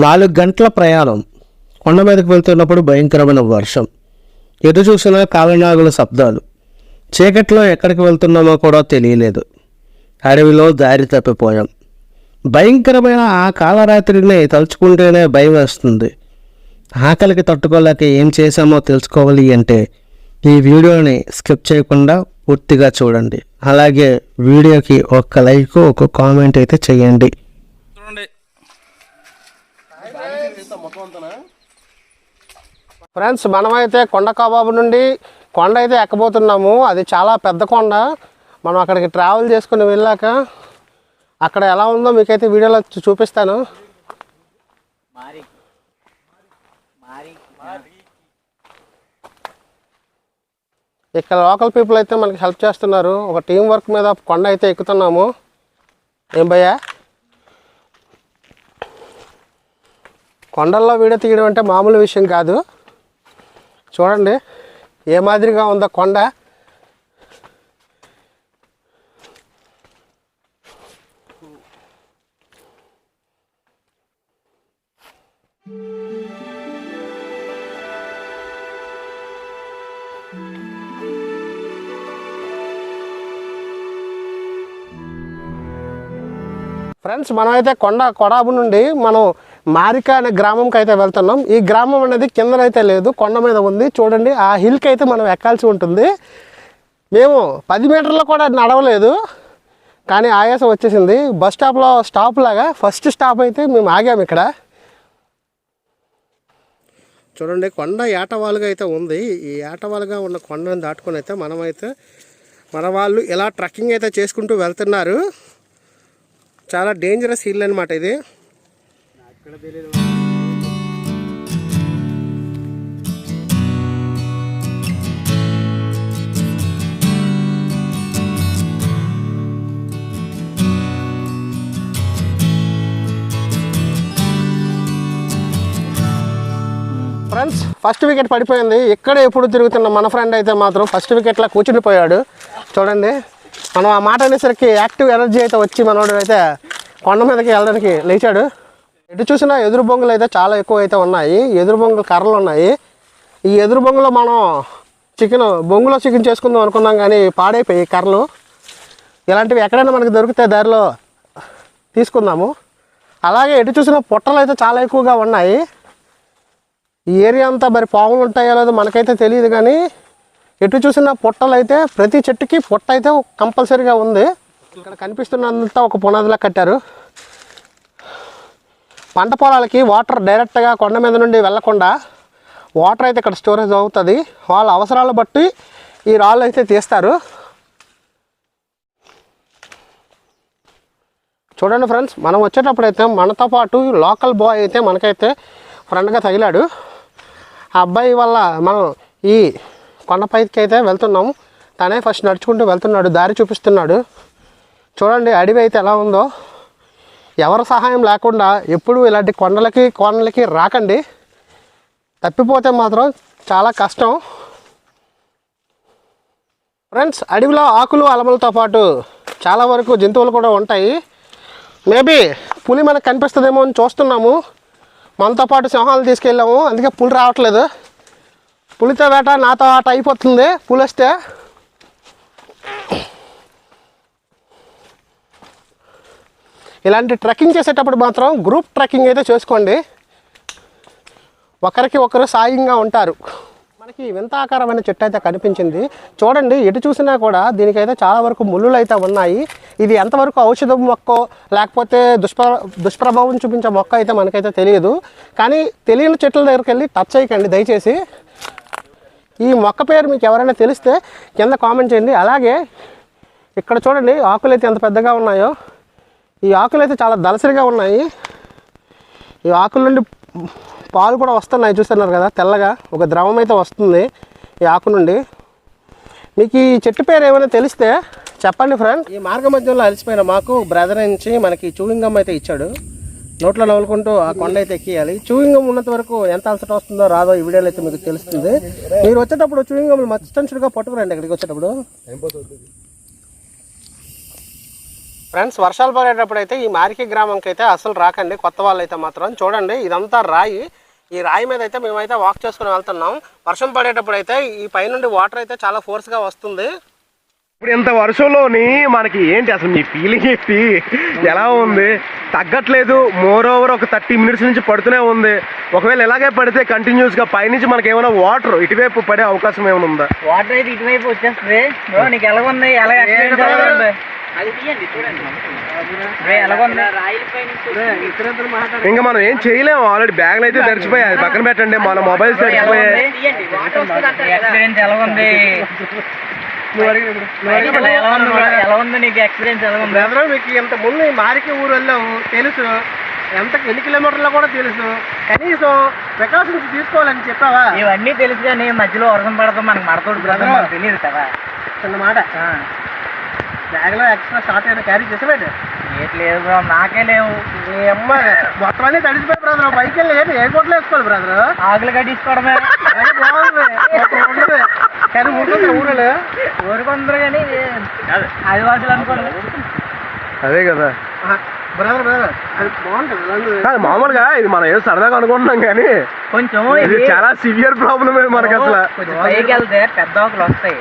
4 గంటల ప్రయాణం. కొండ మీదకి వెళ్తున్నప్పుడు భయంకరమైన వర్షం, ఎటు చూసినా కాలనాగుల శబ్దాలు. చీకట్లో ఎక్కడికి వెళ్తున్నామో కూడా తెలియలేదు. అడవిలో దారి తప్పిపోయాం. భయంకరమైన ఆ కాలరాత్రిని తలుచుకుంటేనే భయం వేస్తుంది. ఆకలికి తట్టుకోలేక ఏం చేశామో తెలుసుకోవాలి అంటే ఈ వీడియోని స్కిప్ చేయకుండా పూర్తిగా చూడండి. అలాగే వీడియోకి ఒక లైక్, ఒక కామెంట్ అయితే చేయండి. ఫ్రెండ్స్, మనమైతే కొండ కబాబు నుండి కొండ అయితే ఎక్కబోతున్నాము. అది చాలా పెద్ద కొండ. మనం అక్కడికి ట్రావెల్ చేసుకుని వెళ్ళాక అక్కడ ఎలా ఉందో మీకైతే వీడియోలో చూపిస్తాను. ఇక్కడ లోకల్ పీపుల్ అయితే మనకి హెల్ప్ చేస్తున్నారు. ఒక టీం వర్క్ మీద కొండ అయితే ఎక్కుతున్నాము. ఏం భయ్యా, కొండల్లో వీడియో తీయడం అంటే మామూలు విషయం కాదు. చూడండి ఏ మాదిరిగా ఉందో కొండ. ఫ్రెండ్స్, మనమైతే కొడాబు నుండి మనం మారిక అనే గ్రామంకి అయితే వెళ్తున్నాం. ఈ గ్రామం అనేది కిందనైతే లేదు, కొండ మీద ఉంది. చూడండి, ఆ హిల్కి అయితే మనం ఎక్కాల్సి ఉంటుంది. మేము 10 మీటర్లు కూడా నడవలేదు, కానీ ఆయాసం వచ్చేసింది. బస్ స్టాప్లో స్టాప్ లాగా ఫస్ట్ స్టాప్ అయితే మేము ఆగాము ఇక్కడ. చూడండి, కొండ ఏటవాలుగా అయితే ఉంది. ఈ ఏటవాలుగా ఉన్న కొండను దాటుకొని అయితే మనమైతే మన వాళ్ళు ఇలా ట్రెక్కింగ్ అయితే చేసుకుంటూ వెళ్తున్నారు. చాలా డేంజరస్ హిల్ అనమాట ఇది. ఫ్రెండ్స్, ఫస్ట్ వికెట్ పడిపోయింది. ఇక్కడ ఎప్పుడు తిరుగుతున్న మన ఫ్రెండ్ అయితే మాత్రం ఫస్ట్ వికెట్లో కూర్చుండిపోయాడు. చూడండి, మనం ఆ మాట అనేసరికి యాక్టివ్ ఎనర్జీ అయితే వచ్చి మనోడు అయితే కొండ మీదకి వెళ్ళడానికి లేచాడు. ఎటు చూసినా ఎదురు బొంగులు అయితే చాలా ఎక్కువ అయితే ఉన్నాయి. ఎదురు బొంగులు కర్రలు ఉన్నాయి. ఈ ఎదురు బొంగులో మనం బొంగులో చికెన్ చేసుకుందాం అనుకున్నాం, కానీ పాడైపోయి కర్రలు. ఇలాంటివి ఎక్కడైనా మనకి దొరికితే దారిలో తీసుకుందాము. అలాగే ఎటు చూసినా పొట్టలు అయితే చాలా ఎక్కువగా ఉన్నాయి. ఈ ఏరియా అంతా మరి పాములు ఉంటాయో లేదో మనకైతే తెలియదు, కానీ ఎటు చూసిన పొట్టలు అయితే ప్రతి చెట్టుకి పొట్ట అయితే కంపల్సరీగా ఉంది. ఇక్కడ కనిపిస్తున్నంతా ఒక పునాదిలా కట్టారు. పంట పొలాలకి వాటర్ డైరెక్ట్గా కొండ మీద నుండి వెళ్లకుండా వాటర్ అయితే ఇక్కడ స్టోరేజ్ అవుతుంది. వాళ్ళ అవసరాలు బట్టి ఈ రాళ్ళు అయితే తీస్తారు. చూడండి ఫ్రెండ్స్, మనం వచ్చేటప్పుడు అయితే మనతో పాటు లోకల్ బాయ్ అయితే మనకైతే ఫ్రెండ్గా తగిలాడు. ఆ అబ్బాయి వల్ల మనం ఈ కొండపైకి అయితే వెళ్తున్నాము. తనే ఫస్ట్ నడుచుకుంటూ వెళ్తున్నాడు, దారి చూపిస్తున్నాడు. చూడండి అడవి అయితే ఎలా ఉందో. ఎవరి సహాయం లేకుండా ఎప్పుడు ఇలాంటి కొండలకి రాకండి. తప్పిపోతే మాత్రం చాలా కష్టం. ఫ్రెండ్స్, అడవిలో ఆకులు అలమలతో పాటు చాలా వరకు జంతువులు కూడా ఉంటాయి. మేబీ పులి మనకు కనిపిస్తుందేమో అని చూస్తున్నాము. మనతో పాటు సింహాలు తీసుకెళ్ళాము, అందుకే పులి రావట్లేదు. పులితో వేట నాతో ఆట అయిపోతుంది పులి వస్తే. ఇలాంటి ట్రెక్కింగ్ చేసేటప్పుడు మాత్రం గ్రూప్ ట్రెక్కింగ్ అయితే చేసుకోండి. ఒకరికి ఒకరు సాయంగా ఉంటారు. మనకి వింతాకారమైన చెట్టు అయితే కనిపించింది. చూడండి, ఎటు చూసినా కూడా దీనికైతే చాలా వరకు ముళ్ళులు అయితే ఉన్నాయి. ఇది ఎంతవరకు ఔషధం మొక్కో లేకపోతే దుష్ప్రభావం చూపించే మొక్క అయితే మనకైతే తెలియదు. కానీ తెలియని చెట్ల దగ్గరికి వెళ్ళి టచ్ చేయకండి దయచేసి. ఈ మొక్క పేరు మీకు ఎవరైనా తెలిస్తే కింద కామెంట్ చేయండి. అలాగే ఇక్కడ చూడండి, ఆకులు అయితే ఎంత పెద్దగా ఉన్నాయో. ఈ ఆకులు అయితే చాలా దళసరిగా ఉన్నాయి. ఈ ఆకుల నుండి పాలు కూడా వస్తున్నాయి, చూస్తున్నారు కదా, తెల్లగా ఒక ద్రవం అయితే వస్తుంది ఈ ఆకు నుండి. మీకు ఈ చెట్టు పేరు ఏమైనా తెలిస్తే చెప్పండి ఫ్రెండ్. ఈ మార్గ మధ్యంలో అలసిపోయిన మాకు బ్రదర్ నుంచి మనకి చూయింగ్ గమ్ అయితే ఇచ్చాడు. నోట్లో నవ్వులుకుంటూ ఆ కొండ అయితే ఎక్కియాలి. చూయింగ్ గమ్ ఉన్నంత వరకు ఎంత అలసట వస్తుందో రాదో ఈ వీడియోలో అయితే మీకు తెలుస్తుంది. మీరు వచ్చేటప్పుడు చూయింగ్ గమ్లు మస్టన్స్డ్గా పట్టుకురండి. ఇక్కడికి వచ్చేటప్పుడు ఫ్రెండ్స్ వర్షాలు పడేటప్పుడు అయితే ఈ మారికి గ్రామంకి అయితే అసలు రాకండి, కొత్త వాళ్ళు అయితే మాత్రం. చూడండి ఇదంతా రాయి, ఈ రాయి మీద అయితే మేమైతే వాక్ చేసుకుని వెళ్తున్నాం. వర్షం పడేటప్పుడు అయితే ఈ పైనుండి వాటర్ అయితే చాలా ఫోర్స్గా వస్తుంది. ఇప్పుడు ఇంత వర్షంలోని మనకి ఏంటి అసలు మీ ఫీలింగ్ ఏంటి, ఎలా ఉంది? తగ్గట్లేదు. మోర్ ఓవర్ ఒక 30 minutes నుంచి పడుతూనే ఉంది. ఒకవేళ ఇలాగే పడితే కంటిన్యూస్గా పైనుంచి మనకి ఏమైనా వాటర్ ఇటువైపు పడే అవకాశం ఏమైనా ఉందా? వాటర్ అయితే ఇటువైపు వచ్చేస్తుంది. నీకు ఎలాగుంది? ఎలా ఇంకా మనం ఏం చేయలేము, ఆల్రెడీ బ్యాగ్లు అయితే తడిచిపోయాయి. పక్కన పెట్టండి, మన మొబైల్స్ తడిచిపోయాయి. ఎక్స్పీరియన్స్ ఎలా ఉంది? ఎలా ఉంది నీకు ఎక్స్పీరియన్స్? ఎలా ఉంది? మీకు ఇంత ముందు ఈ మారికి ఊరు వెళ్ళాము, తెలుసు ఎన్ని కిలోమీటర్లో కూడా తెలుసు. కనీసం ప్రికాషన్స్ తీసుకోవాలని చెప్పావా? ఇవన్నీ తెలుసు కానీ మధ్యలో వర్షం పడతాం, మనకు మడతోడు బ్రదర్ తెలియదు కదా. చిన్నమాట బ్యాగ్లో ఎక్స్ట్రా షార్ట్ అయినా క్యారీ చేసేవాడు లేదు బ్రో, నాకే లేవు. అమ్మ మొత్తం అన్నీ తడిసిపోయి బ్రదర్. బైక్ వెళ్ళి ఎయిర్పోర్ట్లో వేసుకోవాలి బ్రదర్. ఆకులు కట్టించుకోవడమే బాగుంది. కానీ ఉంటుంది ఊరలు ఊరుకుందరు కానీ ఆదివాసులు అనుకోండి. అదే కదా బ్రదర్ అది బాగుంటుంది. మామూలుగా ఇది మనం ఏదో సరదాగా అనుకుంటున్నాం కానీ కొంచెం ఇది చాలా సివియర్ ప్రాబ్లమ్ మనకి అసలు. కొంచెం పైకి వెళ్తే పెద్ద ఆకులు వస్తాయి.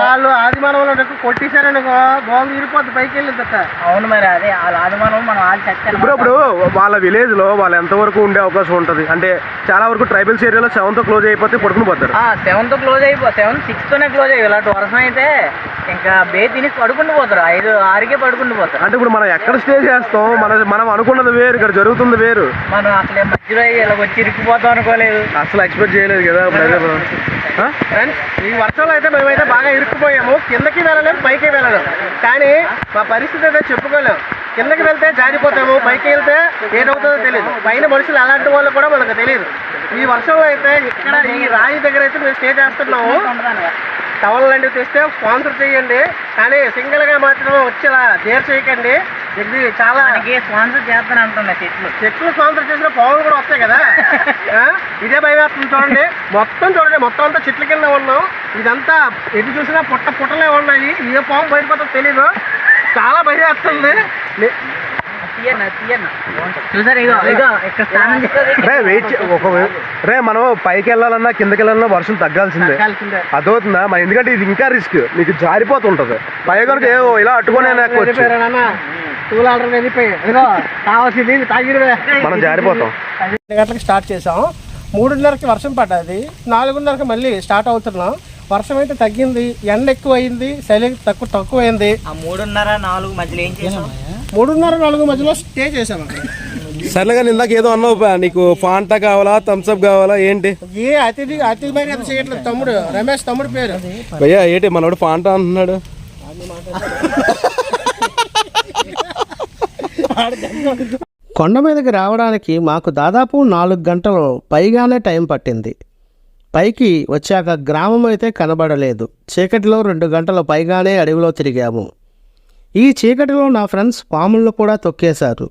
వాళ్ళు ఆదిమానవులు కొట్టేశారనుకో గోలు తీరిపోద్ది పైకి వెళ్ళిందట. అవును మరి అదే వాళ్ళ ఆదిమానవం మనం వాళ్ళు చచ్చారు. ఇప్పుడు వాళ్ళ విలేజ్ లో వాళ్ళు ఎంతవరకు ఉండే అవకాశం ఉంటుంది అంటే చాలా వరకు ట్రైబల్స్ ఏరియాలో 7th క్లోజ్ అయిపోతే పడుకుని పోతారు. 7th క్లోజ్ అయిపో 7th 6th క్లోజ్ అయ్యి ఇలాంటి వర్షం అయితే ఇంకా బే తిని పడుకుంటూ పోతారు. 5-6కే పడుకుంటూ పోతారు. అంటే ఇప్పుడు మనం ఎక్కడ స్టే చేస్తాం, మనం అనుకున్నది వేరు, ఇక్కడ జరుగుతుంది వేరు. మనం అసలే మధ్యలో ఇలా వచ్చి ఇరికిపోతాం అనుకోలేదు, అసలు ఎక్స్పెక్ట్ చేయలేదు కదా. ఈ వర్షంలో అయితే మేమైతే బాగా ఇరుక్కుపోయాము. కిందకి వెళ్ళలేము, పైకి వెళ్ళలేము. కానీ మా పరిస్థితి అయితే చెప్పుకోలేము. కిందకి వెళ్తే జారిపోతాము, పైకి వెళ్తే ఏదవుతుందో తెలియదు. పైన మనుషులు అలాంటి వాళ్ళు కూడా మనకు తెలియదు. ఈ వర్షంలో అయితే ఇక్కడ ఈ రాయి దగ్గర అయితే మేము స్టే చేస్తున్నాము. టవల్ లాంటివి తెస్తే స్పాన్సర్ చేయండి, కానీ సింగిల్గా మాత్రమే వచ్చేలా డేర్ చేయకండి. ఇది చాలా స్పాన్సర్ చేస్తాను అంటున్నా. చెట్లు స్పాన్సర్ చేసిన పావులు కూడా వస్తాయి కదా. ఇదే భయం వేస్తుంది. చూడండి మొత్తం అంతా చెట్ల కింద ఉన్నాం. ఇదంతా ఎటు చూసినా పుట్టలే ఉన్నాయి. ఏ పాము బయటపోతుందో తెలీదు. చాలా భయం వేస్తుంది. రే మనం పైకి వెళ్ళాలన్నా కిందకి వెళ్ళాలన్నా వర్షం తగ్గాల్సిందే. అదవుతుందా మరి? ఎందుకంటే ఇది ఇంకా రిస్క్, మీకు జారిపోతుంటది. పై కనుక ఇలా అట్టుకునే మనం జారిపోతాం. 2 గంటలకు స్టార్ట్ చేసాం. 3:30కి వర్షం పడ్డది. 4:30కి మళ్ళీ స్టార్ట్ అవుతున్నాం. వర్షం అయితే తగ్గింది, ఎండ ఎక్కువ అయింది, చలి తక్కువ అయింది. 3:30-4 మధ్యలో ఏం చేసాం? 3:30-4 మధ్యలో స్టే చేసాం. సర్లేగా ఇందాక ఏదో అన్నావు, నీకు ఫాంటా కావాలా థమ్స్అప్ కావాలా ఏంటి? అతి మరి అది చేయట్లేదు. తమ్ముడు రమేష్ తమ్ముడు పేరు భయ్యా ఏంటి మనోడు ఫాంటా అంటున్నాడు. కొండ మీదకి రావడానికి మాకు దాదాపు 4 గంటలు పైగానే టైం పట్టింది. పైకి వచ్చాక గ్రామం అయితే కనబడలేదు. చీకటిలో 2 గంటల పైగానే అడవిలో తిరిగాము. ఈ చీకటిలో నా ఫ్రెండ్స్ పాములను కూడా తొక్కేశారు.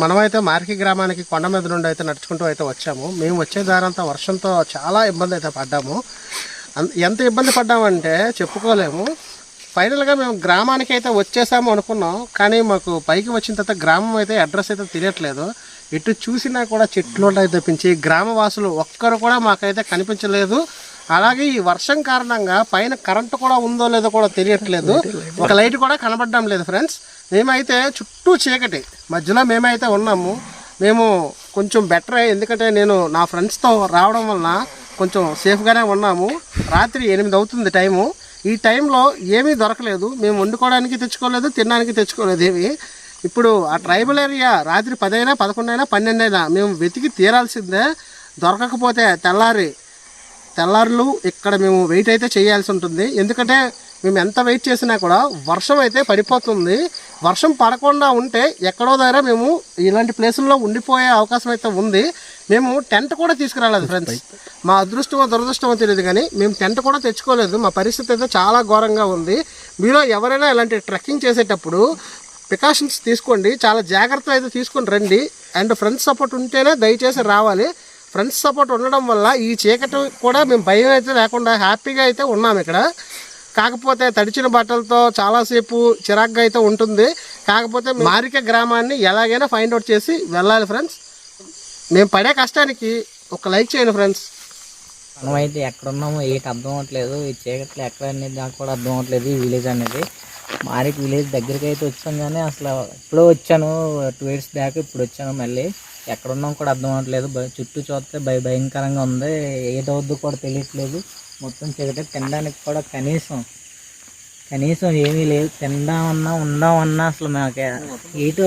మనమైతే మార్కి గ్రామానికి కొండ మీద నుండి అయితే నడుచుకుంటూ అయితే వచ్చాము. మేము వచ్చే దారంతా వర్షంతో చాలా ఇబ్బంది అయితే పడ్డాము. ఎంత ఇబ్బంది పడ్డామంటే చెప్పుకోలేము. ఫైనల్గా మేము గ్రామానికి అయితే వచ్చేసాము అనుకున్నాం, కానీ మాకు పైకి వచ్చిన తర్వాత గ్రామం అయితే అడ్రస్ అయితే తెలియట్లేదు. ఎటు చూసినా కూడా చెట్లు ఉంటాయి తప్పించి గ్రామవాసులు ఒక్కరు కూడా మాకైతే కనిపించలేదు. అలాగే ఈ వర్షం కారణంగా పైన కరెంటు కూడా ఉందో లేదో కూడా తెలియట్లేదు. ఒక లైట్ కూడా కనబడడం లేదు ఫ్రెండ్స్. మేమైతే చుట్టూ చీకటి మధ్యలో మేమైతే ఉన్నాము. మేము కొంచెం బెటర్, ఎందుకంటే నేను నా ఫ్రెండ్స్తో రావడం వలన కొంచెం సేఫ్గానే ఉన్నాము. రాత్రి 8 అవుతుంది టైము. ఈ టైంలో ఏమీ దొరకలేదు. మేము వండుకోవడానికి తెచ్చుకోలేదు, తినడానికి తెచ్చుకోలేదు ఏమి. ఇప్పుడు ఆ ట్రైబల్ ఏరియా రాత్రి 10 అయినా 11 అయినా 12 అయినా మేము వెతికి తీరాల్సిందే. దొరకకపోతే తెల్లారులు ఇక్కడ మేము వెయిట్ అయితే చేయాల్సి ఉంటుంది. ఎందుకంటే మేము ఎంత వెయిట్ చేసినా కూడా వర్షం అయితే పడిపోతుంది. వర్షం పడకుండా ఉంటే ఎక్కడో దగ్గర మేము ఇలాంటి ప్లేసుల్లో ఉండిపోయే అవకాశం అయితే ఉంది. మేము టెంట్ కూడా తీసుకురాలేదు ఫ్రెండ్స్. మా అదృష్టమో దురదృష్టమో తెలియదు కానీ మేము టెంట్ కూడా తెచ్చుకోలేదు. మా పరిస్థితి అయితే చాలా ఘోరంగా ఉంది. మీలో ఎవరైనా ఇలాంటి ట్రెక్కింగ్ చేసేటప్పుడు ప్రికాషన్స్ తీసుకోండి, చాలా జాగ్రత్తలు అయితే తీసుకొని రండి. అండ్ ఫ్రెండ్స్ సపోర్ట్ ఉంటేనే దయచేసి రావాలి. ఫ్రెండ్స్ సపోర్ట్ ఉండడం వల్ల ఈ చీకటి కూడా మేము భయం అయితే లేకుండా హ్యాపీగా అయితే ఉన్నాము ఇక్కడ. కాకపోతే తడిచిన బట్టలతో చాలాసేపు చిరాగ్గా అయితే ఉంటుంది. కాకపోతే మారిక గ్రామాన్ని ఎలాగైనా ఫైండ్ అవుట్ చేసి వెళ్ళాలి ఫ్రెండ్స్. మేము పడే కష్టానికి ఒక లైక్ చేయండి ఫ్రెండ్స్. మనం అయితే ఎక్కడున్నామో ఏంటి అర్థం అవ్వట్లేదు. ఈ చీకట్లో ఎక్కడ అనేది నాకు కూడా అర్థం అవ్వట్లేదు. ఈ విలేజ్ అనేది మారిక విలేజ్ దగ్గరికి అయితే వచ్చాం, కానీ అసలు ఇప్పుడు వచ్చాను 2 years బ్యాక్, ఇప్పుడు వచ్చాను మళ్ళీ. ఎక్కడున్నాం కూడా అర్థం అవ్వట్లేదు. చుట్టూ చూస్తే భయంకరంగా ఉంది. ఏదవుద్దు కూడా తెలియట్లేదు. మొత్తం చీకటి. తినడానికి కూడా కనీసం ఏమీ లేదు. తిందామన్నా ఉందామన్నా అసలు మాకు ఏట్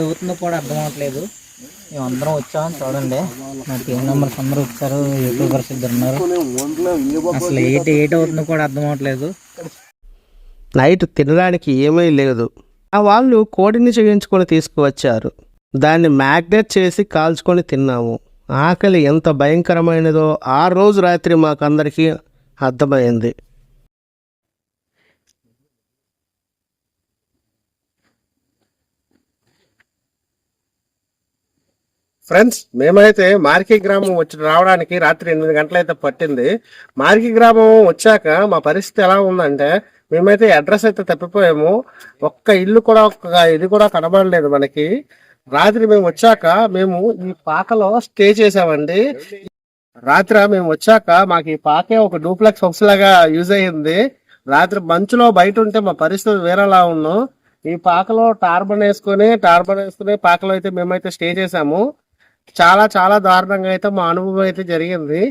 అవుతుందో కూడా అర్థం అవ్వట్లేదు. మేము అందరం వచ్చాం చూడండి. నా టీం మెంబర్స్ అందరూ వచ్చారు, యూట్యూబర్స్ 2 ఉన్నారు. అసలు ఏట్ అవుతుందో కూడా అర్థం అవ్వట్లేదు. నైట్ తినడానికి ఏమీ లేదు. ఆ వాళ్ళు కోడిని చేయించుకొని తీసుకువచ్చారు. దాన్ని మ్యాగ్నేట్ చేసి కాల్చుకొని తిన్నాము. ఆకలి ఎంత భయంకరమైనదో ఆ రోజు రాత్రి మాకందరికీ అర్థమైంది. ఫ్రెండ్స్, మేమైతే మార్కి గ్రామం రావడానికి రాత్రి 8 గంటలు అయితే పట్టింది. మార్కి గ్రామం వచ్చాక మా పరిస్థితి ఎలా ఉందంటే, మేమైతే అడ్రస్ అయితే తప్పిపోయాము. ఒక్క ఇల్లు కూడా ఇది కూడా కనబడలేదు మనకి. రాత్రి మేము వచ్చాక మేము ఈ పాకలో స్టే చేసామండి. రాత్రి మేము వచ్చాక మాకు ఈ పాకే ఒక డూప్లెక్స్ హౌస్ లాగా యూజ్ అయ్యింది. రాత్రి మంచులో బయట ఉంటే మా పరిస్థితి వేరేలా ఉన్నాం. ఈ పాకలో టార్బన్ వేసుకుని పాకలో అయితే మేమైతే స్టే చేసాము. చాలా చాలా దారుణంగా అయితే మా అనుభవం అయితే జరిగింది.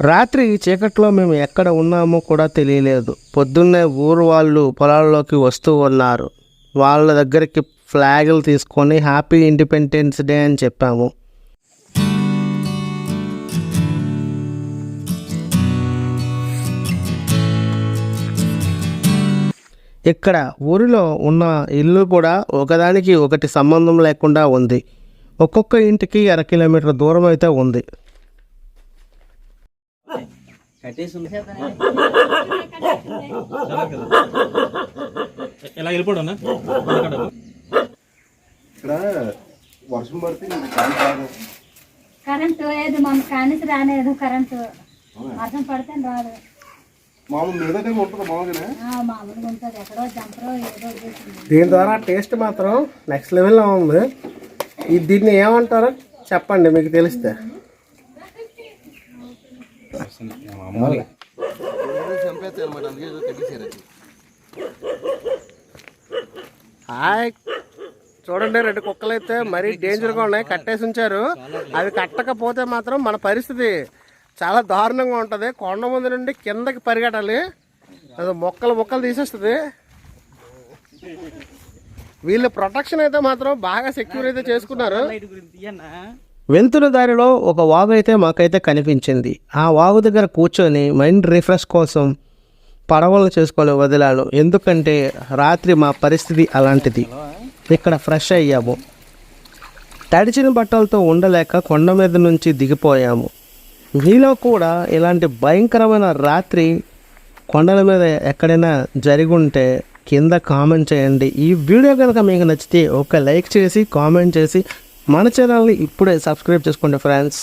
రాత్రి చీకట్లో మేము ఎక్కడ ఉన్నామో కూడా తెలియలేదు. పొద్దున్నే ఊరు వాళ్ళు పొలాల్లోకి వస్తూ ఉన్నారు. వాళ్ళ దగ్గరికి ఫ్లాగులు తీసుకొని హ్యాపీ ఇండిపెండెన్స్ డే అని చెప్పాము. ఇక్కడ ఊరిలో ఉన్న ఇల్లు కూడా ఒకదానికి ఒకటి సంబంధం లేకుండా ఉంది. ఒక్కొక్క ఇంటికి 1 కిలోమీటర్ దూరం అయితే ఉంది. కరెంటు లేదు, మన కానిసి రాలేదు. కరెంటు వర్షం పడితే రాదు. మామూలుగా ఉంటుంది. ఎక్కడో జంపరో ఏదో. దీని ద్వారా టేస్ట్ మాత్రం నెక్స్ట్ లెవెల్లో ఉంది. దీన్ని ఏమంటారో చెప్పండి మీకు తెలిస్తే. హాయ్, చూడండి 2 కుక్కలు అయితే మరీ డేంజర్గా ఉన్నాయి. కట్టేసి ఉంచారు. అవి కట్టకపోతే మాత్రం మన పరిస్థితి చాలా దారుణంగా ఉంటుంది. కొండ ముందు నుండి కిందకి పరిగెట్టాలి. అది మొక్కలు తీసేస్తుంది. వీళ్ళు ప్రొటెక్షన్ అయితే మాత్రం బాగా సెక్యూర్ అయితే చేసుకున్నారు. వెళ్తున్న దారిలో ఒక వాగు అయితే మాకైతే కనిపించింది. ఆ వాగు దగ్గర కూర్చొని మైండ్ రిఫ్రెష్ కోసం పడవలు చేసుకొని వదిలాను. ఎందుకంటే రాత్రి మా పరిస్థితి అలాంటిది. ఇక్కడ ఫ్రెష్ అయ్యాము. తడిచిన బట్టలతో ఉండలేక కొండ మీద నుంచి దిగిపోయాము. మీలో కూడా ఇలాంటి భయంకరమైన రాత్రి కొండల మీద ఎక్కడైనా జరిగి ఉంటే కింద కామెంట్ చేయండి. ఈ వీడియో కనుక మీకు నచ్చితే ఒక లైక్ చేసి కామెంట్ చేసి మన ఛానల్ని ఇప్పుడే సబ్స్క్రైబ్ చేసుకోండి ఫ్రెండ్స్.